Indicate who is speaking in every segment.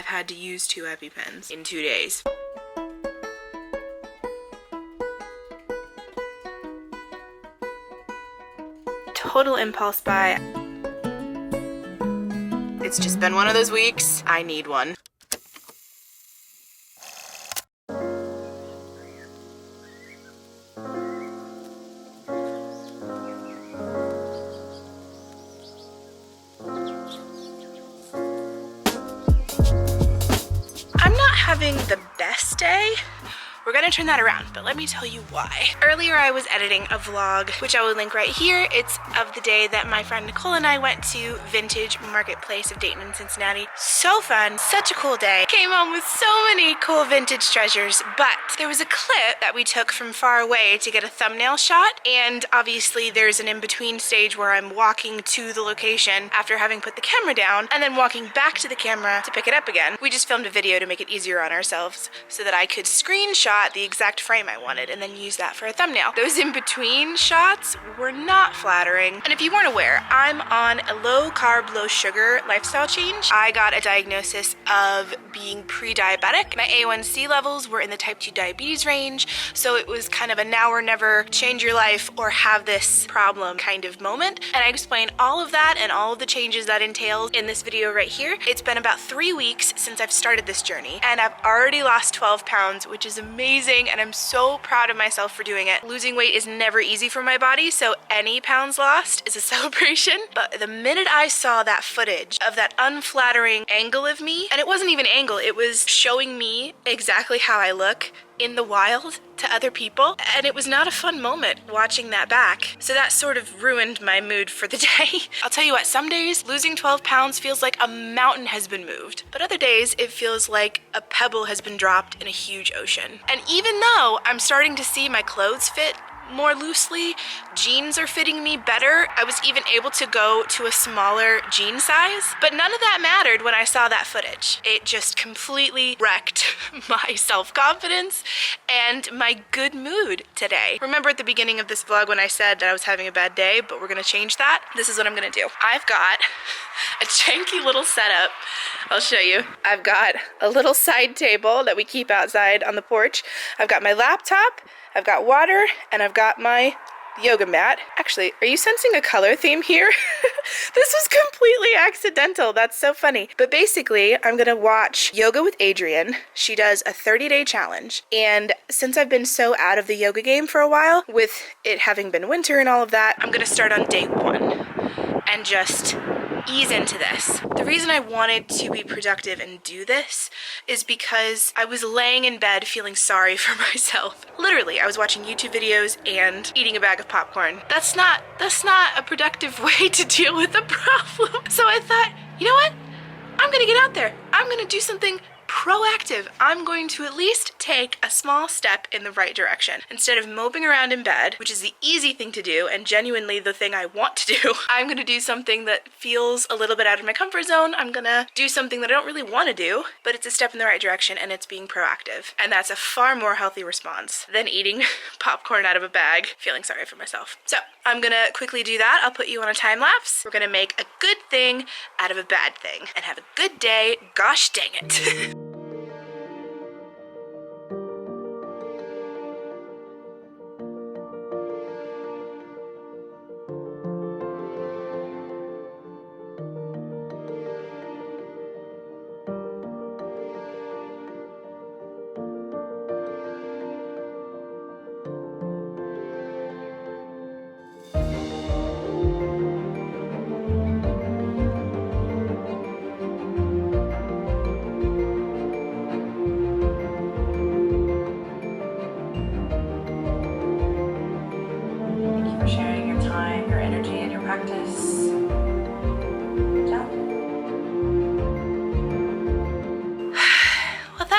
Speaker 1: I've had to use 2 epipens in 2 days. Total impulse buy. It's just been one of those weeks. I need one. I'm not having the best day. We're gonna turn that around, but let me tell you why. Earlier I was editing a vlog, which I will link right here. It's of the day that my friend Nicole and I went to Vintage Marketplace of Dayton and Cincinnati. So fun, such a cool day. Came home with so many cool vintage treasures, but there was a clip that we took from far away to get a thumbnail shot, and obviously there's an in-between stage where I'm walking to the location after having put the camera down, and then walking back to the camera to pick it up again. We just filmed a video to make it easier on ourselves so that I could screenshot the exact frame I wanted and then use that for a thumbnail. Those in-between shots were not flattering. And if you weren't aware, I'm on a low-carb, low-sugar lifestyle change. I got a diagnosis of being pre-diabetic. My A1C levels were in the type 2 diabetes range, so it was kind of a now or never, change your life or have this problem kind of moment. And I explain all of that and all of the changes that entails in this video right here. It's been about 3 weeks since I've started this journey, and I've already lost 12 pounds, which is amazing, and I'm so proud of myself for doing it. Losing weight is never easy for my body, so any pounds lost is a celebration. But the minute I saw that footage of that unflattering angle of me, and it wasn't even angle, it was showing me exactly how I look in the wild to other people, and it was not a fun moment watching that back. So that sort of ruined my mood for the day. I'll tell you what, some days losing 12 pounds feels like a mountain has been moved, but other days it feels like a pebble has been dropped in a huge ocean. And even though I'm starting to see my clothes fit more loosely, jeans are fitting me better. I was even able to go to a smaller jean size, but none of that mattered when I saw that footage. It just completely wrecked my self-confidence and my good mood today. Remember at the beginning of this vlog when I said that I was having a bad day, but we're gonna change that? This is what I'm gonna do. I've got a janky little setup. I'll show you. I've got a little side table that we keep outside on the porch. I've got my laptop, I've got water, and I've got my yoga mat. Actually, are you sensing a color theme here? This was completely accidental. That's so funny. But basically, I'm gonna watch Yoga with Adriene. She does a 30-day challenge. And since I've been so out of the yoga game for a while, with it having been winter and all of that, I'm gonna start on day 1 and just ease into this. The reason I wanted to be productive and do this is because I was laying in bed feeling sorry for myself. Literally, I was watching YouTube videos and eating a bag of popcorn. That's not a productive way to deal with a problem. So I thought, you know what? I'm gonna get out there. I'm gonna do something proactive. I'm going to at least take a small step in the right direction. Instead of moping around in bed, which is the easy thing to do and genuinely the thing I want to do, I'm gonna do something that feels a little bit out of my comfort zone. I'm gonna do something that I don't really want to do, but it's a step in the right direction and it's being proactive. And that's a far more healthy response than eating popcorn out of a bag, feeling sorry for myself. So I'm gonna quickly do that. I'll put you on a time lapse. We're gonna make a good thing out of a bad thing and have a good day. Gosh dang it.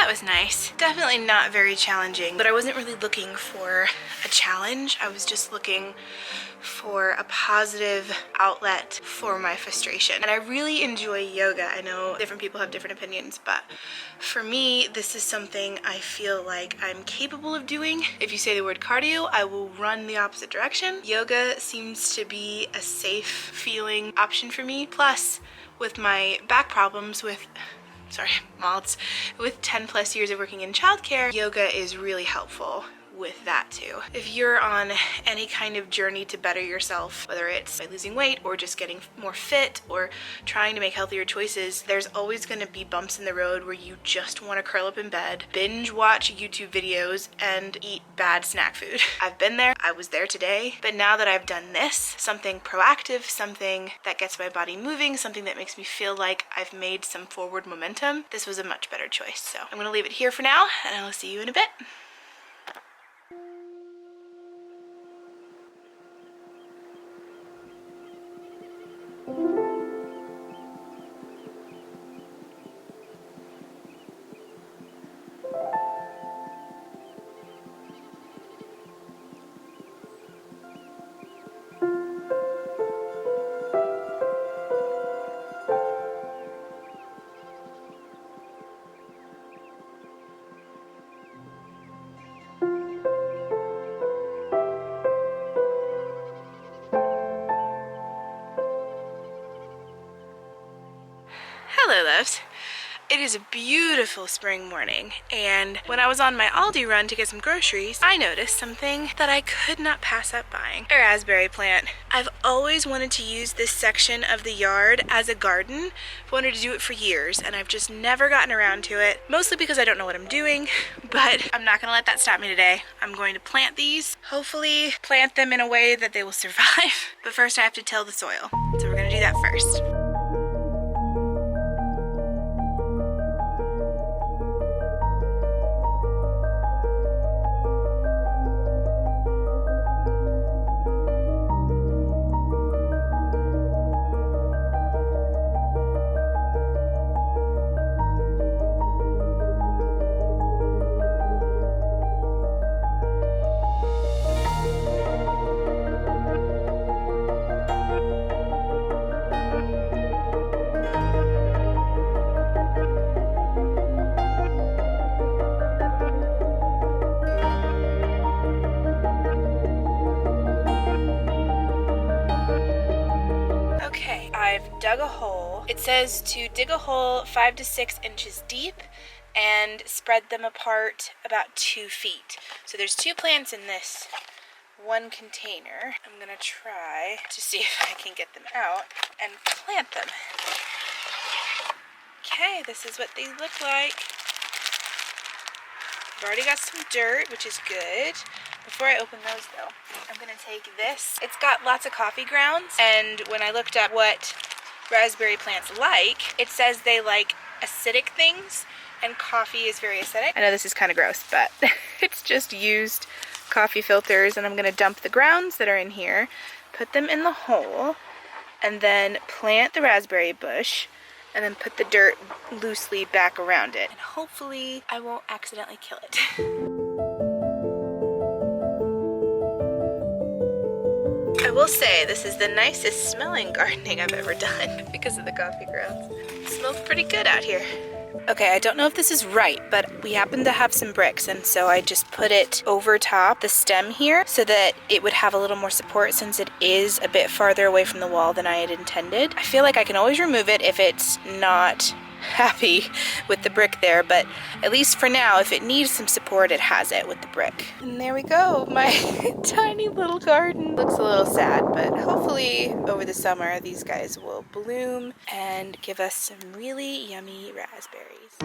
Speaker 1: Was nice. Definitely not very challenging, but I wasn't really looking for a challenge. I was just looking for a positive outlet for my frustration. And I really enjoy yoga. I know different people have different opinions, but for me, this is something I feel like I'm capable of doing. If you say the word cardio, I will run the opposite direction. Yoga seems to be a safe feeling option for me. Plus, with my back problems, with malts, with 10 plus years of working in childcare, yoga is really helpful with that too. If you're on any kind of journey to better yourself, whether it's by losing weight or just getting more fit or trying to make healthier choices, there's always going to be bumps in the road where you just want to curl up in bed, binge watch YouTube videos, and eat bad snack food. I've been there, I was there today, but now that I've done this, something proactive, something that gets my body moving, something that makes me feel like I've made some forward momentum, this was a much better choice. So I'm going to leave it here for now, and I'll see you in a bit. Hello loves. It is a beautiful spring morning, and when I was on my Aldi run to get some groceries, I noticed something that I could not pass up buying. A raspberry plant. I've always wanted to use this section of the yard as a garden. I've wanted to do it for years, and I've just never gotten around to it, mostly because I don't know what I'm doing, but I'm not gonna let that stop me today. I'm going to plant these, hopefully plant them in a way that they will survive, but first I have to till the soil, so we're gonna do that first. I've dug a hole. It says to dig a hole 5 to 6 inches deep and spread them apart about 2 feet. So there's 2 plants in this one container. I'm gonna try to see if I can get them out and plant them. Okay, this is what they look like. I've already got some dirt, which is good. Before I open those though, I'm gonna take this. It's got lots of coffee grounds, and when I looked up what raspberry plants like, it says they like acidic things, and coffee is very acidic. I know this is kind of gross, but it's just used coffee filters, and I'm gonna dump the grounds that are in here, put them in the hole, and then plant the raspberry bush, and then put the dirt loosely back around it. And hopefully I won't accidentally kill it. I will say this is the nicest smelling gardening I've ever done because of the coffee grounds. It smells pretty good out here. Okay, I don't know if this is right, but we happen to have some bricks, and so I just put it over top the stem here so that it would have a little more support since it is a bit farther away from the wall than I had intended. I feel like I can always remove it if it's not happy with the brick there, but at least for now, if it needs some support, it has it with the brick. And there we go, my tiny little garden. Looks a little sad, but hopefully over the summer these guys will bloom and give us some really yummy raspberries.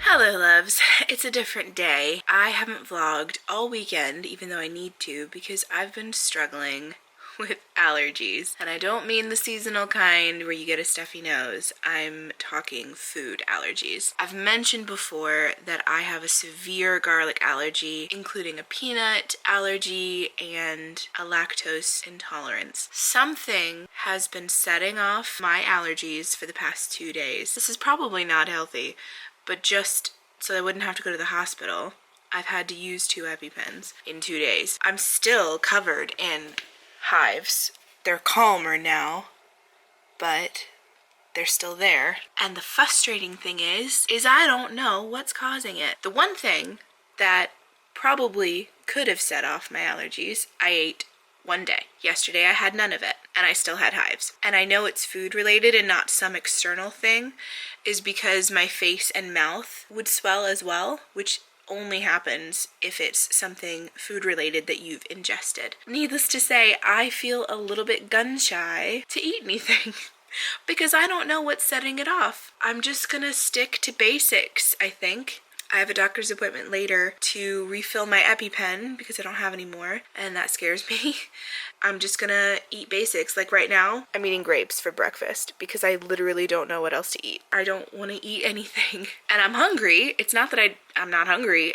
Speaker 1: Hello loves, it's a different day. I haven't vlogged all weekend, even though I need to, because I've been struggling with allergies. And I don't mean the seasonal kind where you get a stuffy nose. I'm talking food allergies. I've mentioned before that I have a severe garlic allergy, including a peanut allergy and a lactose intolerance. Something has been setting off my allergies for the past 2 days. This is probably not healthy, but just so I wouldn't have to go to the hospital, I've had to use 2 epipens in 2 days. I'm still covered in hives. They're calmer now, but they're still there. And the frustrating thing is I don't know what's causing it. The one thing that probably could have set off my allergies, I ate one day. Yesterday I had none of it, and I still had hives. And I know it's food related and not some external thing, is because my face and mouth would swell as well, which only happens if it's something food related that you've ingested. Needless to say, I feel a little bit gun shy to eat anything because I don't know what's setting it off. I'm just gonna stick to basics, I think. I have a doctor's appointment later to refill my EpiPen because I don't have any more, and that scares me. I'm just gonna eat basics. Like right now, I'm eating grapes for breakfast because I literally don't know what else to eat. I don't want to eat anything. And I'm hungry. It's not that I'm not hungry.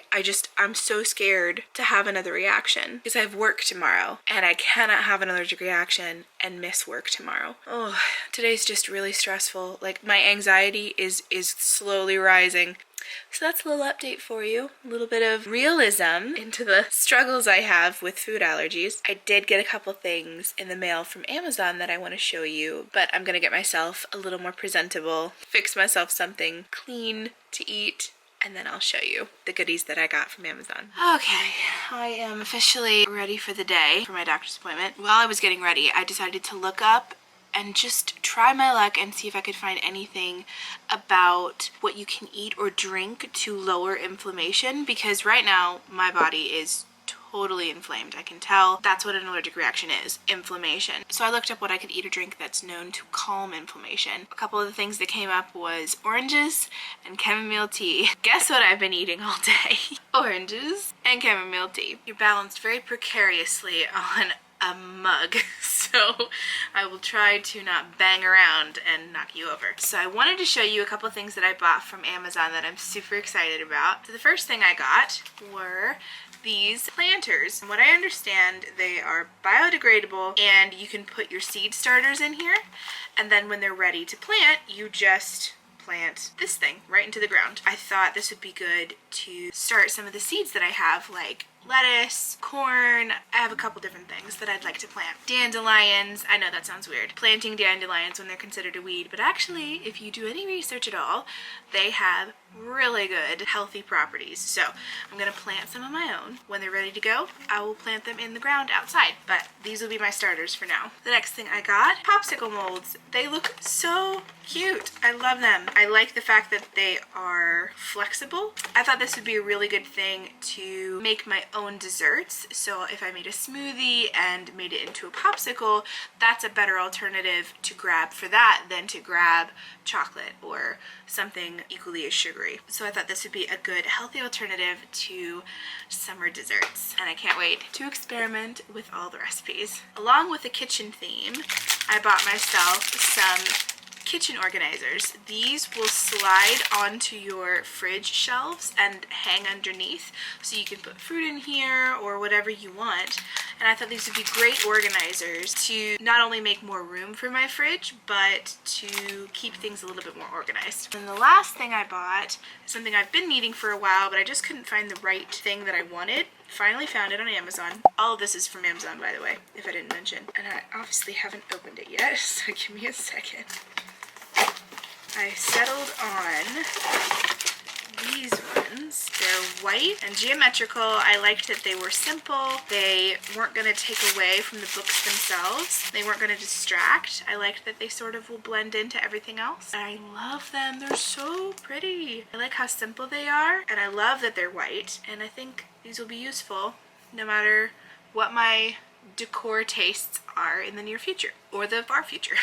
Speaker 1: I'm so scared to have another reaction because I have work tomorrow and I cannot have an allergic reaction and miss work tomorrow. Oh, today's just really stressful. Like my anxiety is slowly rising. So that's a little update for you, a little bit of realism into the struggles I have with food allergies. I did get a couple things in the mail from Amazon that I want to show you, but I'm gonna get myself a little more presentable, fix myself something clean to eat, and then I'll show you the goodies that I got from Amazon. Okay, I am officially ready for the day for my doctor's appointment. While I was getting ready, I decided to look up and just try my luck and see if I could find anything about what you can eat or drink to lower inflammation, because right now my body is totally inflamed. I can tell that's what an allergic reaction is, inflammation. So I looked up what I could eat or drink that's known to calm inflammation. A couple of the things that came up was oranges and chamomile tea. Guess what I've been eating all day? Oranges and chamomile tea. You're balanced very precariously on a mug, so I will try to not bang around and knock you over. So I wanted to show you a couple things that I bought from Amazon that I'm super excited about. So the first thing I got were these planters. From what I understand, they are biodegradable and you can put your seed starters in here, and then when they're ready to plant, you just plant this thing right into the ground. I thought this would be good to start some of the seeds that I have, like lettuce, corn. I have a couple different things that I'd like to plant. Dandelions. I know that sounds weird, planting dandelions when they're considered a weed, but actually, if you do any research at all, they have really good healthy properties. So I'm gonna plant some of my own. When they're ready to go, I will plant them in the ground outside, but these will be my starters for now. The next thing I got, popsicle molds. They look so cute. I love them. I like the fact that they are flexible. I thought this would be a really good thing to make my own desserts. So if I made a smoothie and made it into a popsicle, that's a better alternative to grab for that than to grab chocolate or something equally as sugary. So I thought this would be a good healthy alternative to summer desserts, and I can't wait to experiment with all the recipes. Along with the kitchen theme, I bought myself some kitchen organizers. These will slide onto your fridge shelves and hang underneath, so you can put fruit in here or whatever you want. And I thought these would be great organizers to not only make more room for my fridge, but to keep things a little bit more organized. And the last thing I bought is something I've been needing for a while, but I just couldn't find the right thing that I wanted. Finally found it on Amazon. All of this is from Amazon, by the way, if I didn't mention. And I obviously haven't opened it yet, so give me a second. I settled on these ones. They're white and geometrical. I liked that they were simple. They weren't going to take away from the books themselves. They weren't going to distract. I liked that they sort of will blend into everything else. I love them. They're so pretty. I like how simple they are, and I love that they're white, and I think these will be useful no matter what my decor tastes are in the near future or the far future.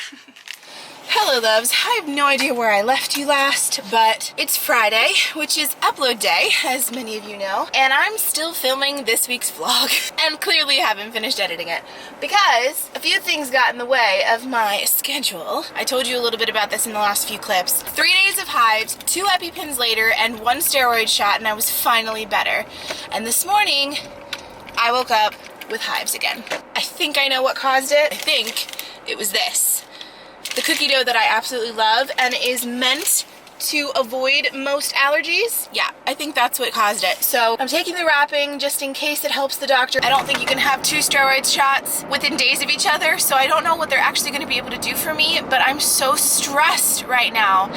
Speaker 1: Hello loves, I have no idea where I left you last, but it's Friday, which is upload day, as many of you know, and I'm still filming this week's vlog and clearly haven't finished editing it because a few things got in the way of my schedule. I told you a little bit about this in the last few clips. 3 days of hives, 2 epipens later, and 1 steroid shot, and I was finally better. And this morning, I woke up with hives again. I think I know what caused it. I think it was this. The cookie dough that I absolutely love and is meant to avoid most allergies. Yeah, I think that's what caused it. So I'm taking the wrapping just in case it helps the doctor. I don't think you can have 2 steroid shots within days of each other, so I don't know what they're actually going to be able to do for me, but I'm so stressed right now,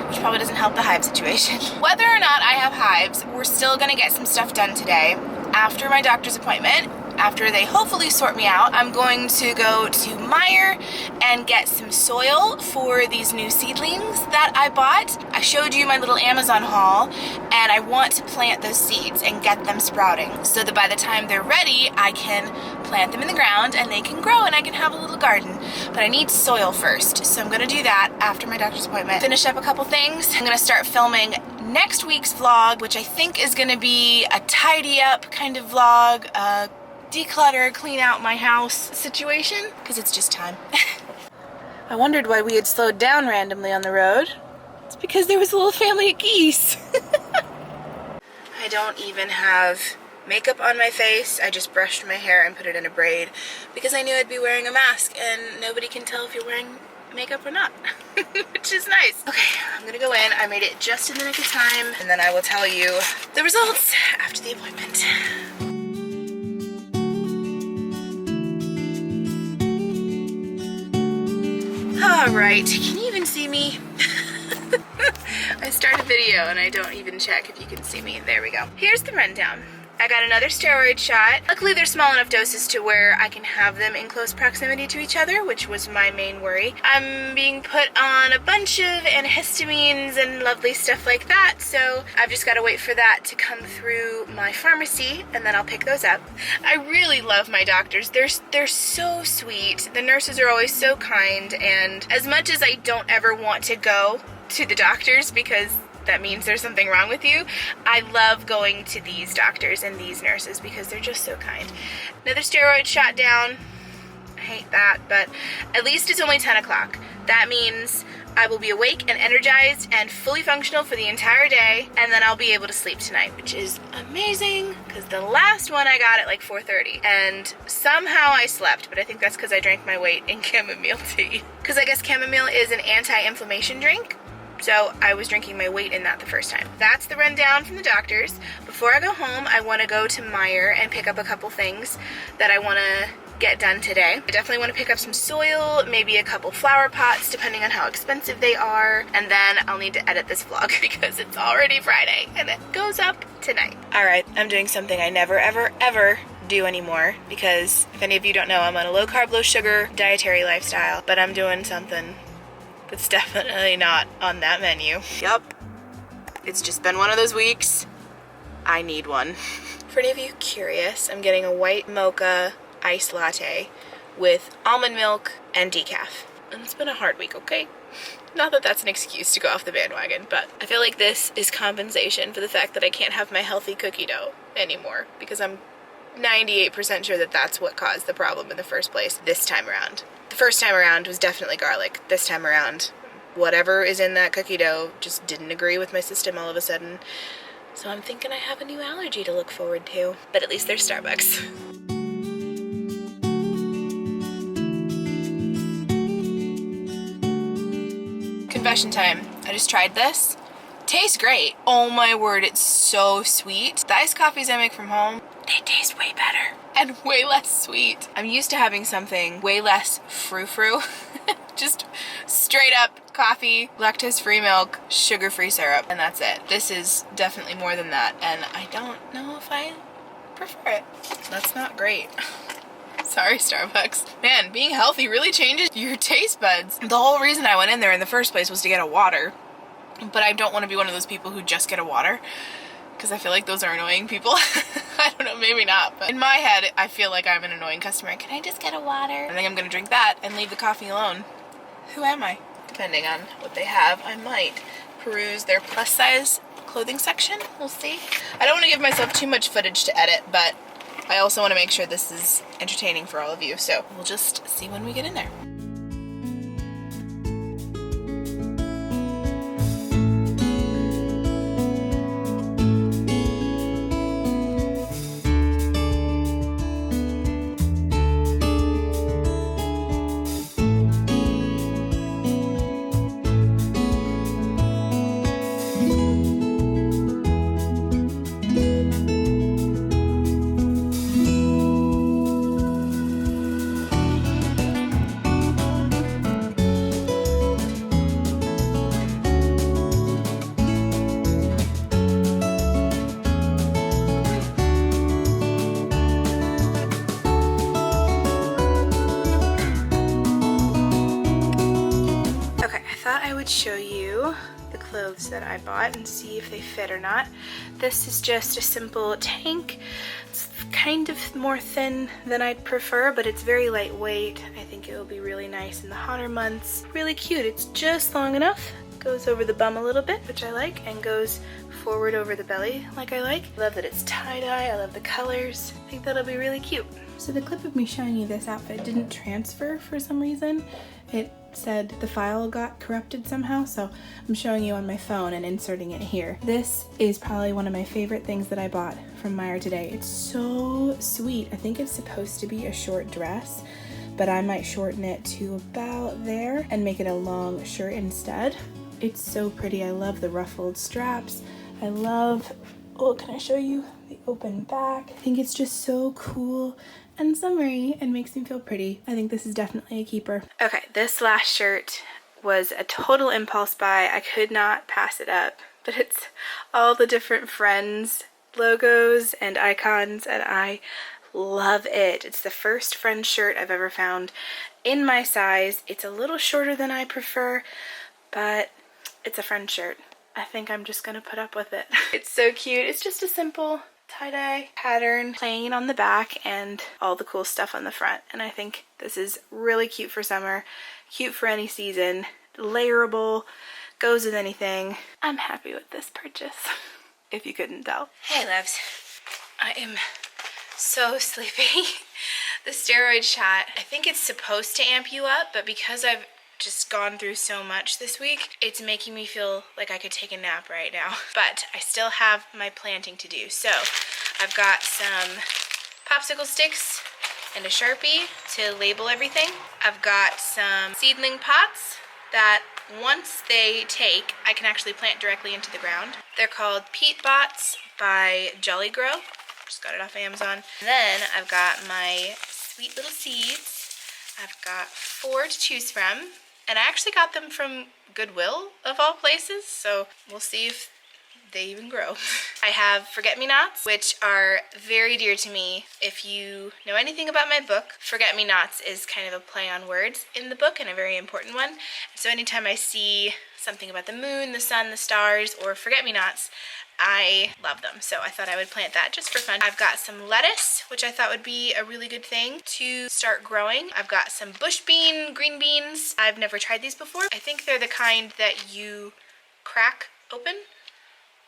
Speaker 1: which probably doesn't help the hive situation. Whether or not I have hives, we're still going to get some stuff done today after my doctor's appointment. After they hopefully sort me out, I'm going to go to meeee and get some soil for these new seedlings that I bought. I showed you my little Amazon haul, and I want to plant those seeds and get them sprouting so that by the time they're ready, I can plant them in the ground and they can grow and I can have a little garden. But I need soil first, so I'm gonna do that after my doctor's appointment. Finish up a couple things. I'm gonna start filming next week's vlog, which I think is gonna be a tidy up kind of vlog, declutter, clean out my house situation, because it's just time. I wondered why we had slowed down randomly on the road. It's because there was a little family of geese. I don't even have makeup on my face. I just brushed my hair and put it in a braid because I knew I'd be wearing a mask and nobody can tell if you're wearing makeup or not, which is nice. Okay, I'm gonna go in. I made it just in the nick of time, and then I will tell you the results after the appointment. Alright, can you even see me? I start a video and I don't even check if you can see me. There we go. Here's the rundown. I got another steroid shot. Luckily they're small enough doses to where I can have them in close proximity to each other, which was my main worry. I'm being put on a bunch of antihistamines and lovely stuff like that, so I've just got to wait for that to come through my pharmacy and then I'll pick those up. I really love my doctors. They're so sweet. The nurses are always so kind, and as much as I don't ever want to go to the doctors because that means there's something wrong with you, I love going to these doctors and these nurses because they're just so kind. Another steroid shot down. I hate that, but at least it's only 10 o'clock. That means I will be awake and energized and fully functional for the entire day, and then I'll be able to sleep tonight, which is amazing because the last one I got at like 4:30 and somehow I slept, but I think that's because I drank my weight in chamomile tea. Because I guess chamomile is an anti-inflammation drink. So I was drinking my weight in that the first time. That's the rundown from the doctors. Before I go home, I want to go to meeee and pick up a couple things that I want to get done today. I definitely want to pick up some soil, maybe a couple flower pots, depending on how expensive they are. And then I'll need to edit this vlog because it's already Friday and it goes up tonight. All right, I'm doing something I never, ever, ever do anymore because if any of you don't know, I'm on a low carb, low sugar dietary lifestyle, but I'm doing something that's definitely not on that menu. Yup. It's just been one of those weeks. I need one. For any of you curious, I'm getting a white mocha iced latte with almond milk and decaf. And it's been a hard week, okay? Not that that's an excuse to go off the bandwagon, but I feel like this is compensation for the fact that I can't have my healthy cookie dough anymore because I'm 98% sure that that's what caused the problem in the first place this time around. The first time around was definitely garlic. This time around, whatever is in that cookie dough just didn't agree with my system all of a sudden. So I'm thinking I have a new allergy to look forward to. But at least there's Starbucks. Confession time. I just tried this. Tastes great. Oh my word, it's so sweet. The iced coffees I make from home, they taste way better and way less sweet. I'm used to having something way less frou-frou. Just straight up coffee, lactose-free milk, sugar-free syrup, and that's it. This is definitely more than that, and I don't know if I prefer it. That's not great. Sorry, Starbucks. Man, being healthy really changes your taste buds. The whole reason I went in there in the first place was to get a water, but I don't want to be one of those people who just get a water, because I feel like those are annoying people. I don't know, maybe not, but in my head, I feel like I'm an annoying customer. Can I just get a water? I think I'm gonna drink that and leave the coffee alone. Who am I? Depending on what they have, I might peruse their plus size clothing section. We'll see. I don't want to give myself too much footage to edit, but I also want to make sure this is entertaining for all of you, so we'll just see when we get in there. that I bought and see if they fit or not. This is just a simple tank. It's kind of more thin than I'd prefer, but it's very lightweight. I think it will be really nice in the hotter months. Really cute. It's just long enough. Goes over the bum a little bit, which I like, and goes forward over the belly like I like. Love that it's tie-dye. I love the colors. I think that'll be really cute. So the clip of me showing you this outfit didn't transfer for some reason. It said the file got corrupted somehow, so I'm showing you on my phone and inserting it here. This is probably one of my favorite things that I bought from Meijer today. It's so sweet. I think it's supposed to be a short dress, but I might shorten it to about there and make it a long shirt instead. It's so pretty. I love the ruffled straps. I love, oh, can I show you the open back? I think it's just so cool and summery and makes me feel pretty. I think this is definitely a keeper. Okay, this last shirt was a total impulse buy. I could not pass it up, but it's all the different Friends logos and icons, and I love it. It's the first Friends shirt I've ever found in my size. It's a little shorter than I prefer, but it's a Friends shirt. I think I'm just gonna put up with it. It's so cute. It's just a simple tie-dye pattern, plain on the back, and all the cool stuff on the front. And I think this is really cute for summer, cute for any season, layerable, goes with anything. I'm happy with this purchase, if you couldn't tell. Hey loves, I am so sleepy. The steroid shot, I think it's supposed to amp you up, but because I've just gone through so much this week, it's making me feel like I could take a nap right now. But I still have my planting to do. So I've got some popsicle sticks and a Sharpie to label everything. I've got some seedling pots that once they take, I can actually plant directly into the ground. They're called Peat Bots by Jolly Grow. Just got it off Amazon. And then I've got my sweet little seeds. I've got 4 to choose from. And I actually got them from Goodwill, of all places, so we'll see if they even grow. I have forget-me-nots, which are very dear to me. If you know anything about my book, forget-me-nots is kind of a play on words in the book and a very important one. So anytime I see something about the moon, the sun, the stars, or forget-me-nots, I love them, so I thought I would plant that just for fun. I've got some lettuce, which I thought would be a really good thing to start growing. I've got some bush bean, green beans. I've never tried these before. I think they're the kind that you crack open,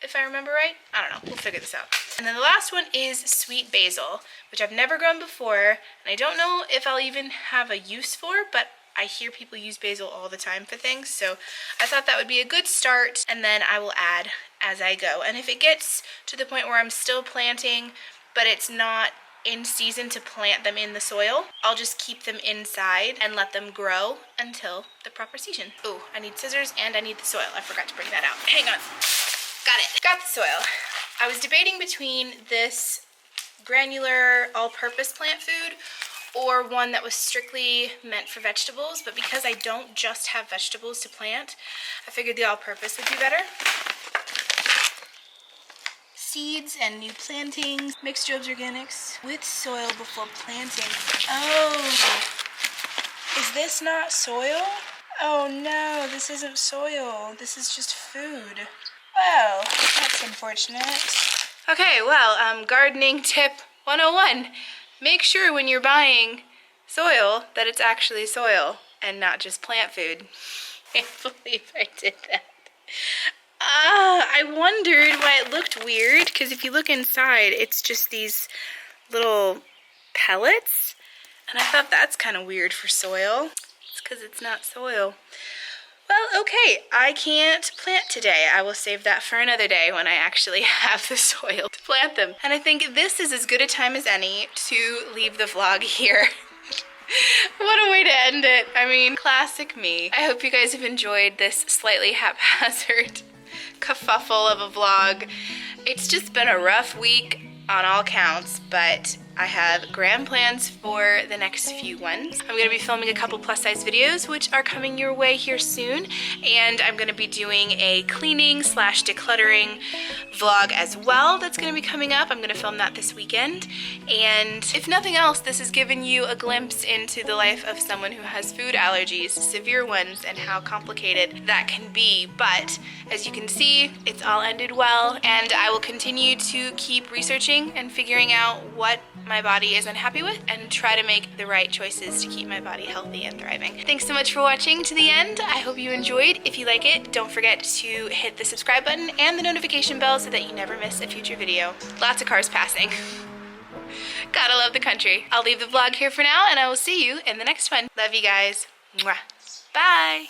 Speaker 1: if I remember right. I don't know, we'll figure this out. And then the last one is sweet basil, which I've never grown before, and I don't know if I'll even have a use for, but I hear people use basil all the time for things, so I thought that would be a good start, and then I will add as I go. And if it gets to the point where I'm still planting, but it's not in season to plant them in the soil, I'll just keep them inside and let them grow until the proper season. Oh, I need scissors and I need the soil. I forgot to bring that out. Hang on. Got it. Got the soil. I was debating between this granular all-purpose plant food or one that was strictly meant for vegetables, but because I don't just have vegetables to plant, I figured the all-purpose would be better. Seeds and new plantings, mixed Job's Organics with soil before planting. Oh, is this not soil? Oh no, this isn't soil. This is just food. Well, that's unfortunate. Okay, well, gardening tip 101. Make sure when you're buying soil that it's actually soil and not just plant food. I can't believe I did that. I wondered why it looked weird, because if you look inside, it's just these little pellets. And I thought that's kind of weird for soil. It's because it's not soil. Well, okay, I can't plant today. I will save that for another day when I actually have the soil to plant them. And I think this is as good a time as any to leave the vlog here. What a way to end it. I mean, classic me. I hope you guys have enjoyed this slightly haphazard kerfuffle of a vlog. It's just been a rough week on all counts, but I have grand plans for the next few ones. I'm gonna be filming a couple plus size videos, which are coming your way here soon. And I'm gonna be doing a cleaning / decluttering vlog as well that's gonna be coming up. I'm gonna film that this weekend. And if nothing else, this has given you a glimpse into the life of someone who has food allergies, severe ones, and how complicated that can be. But as you can see, it's all ended well, and I will continue to keep researching and figuring out what my body is unhappy with and try to make the right choices to keep my body healthy and thriving. Thanks so much for watching to the end. I hope you enjoyed. If you like it, don't forget to hit the subscribe button and the notification bell so that you never miss a future video. Lots of cars passing. Gotta love the country. I'll leave the vlog here for now, and I will see you in the next one. Love you guys. Mwah. Bye.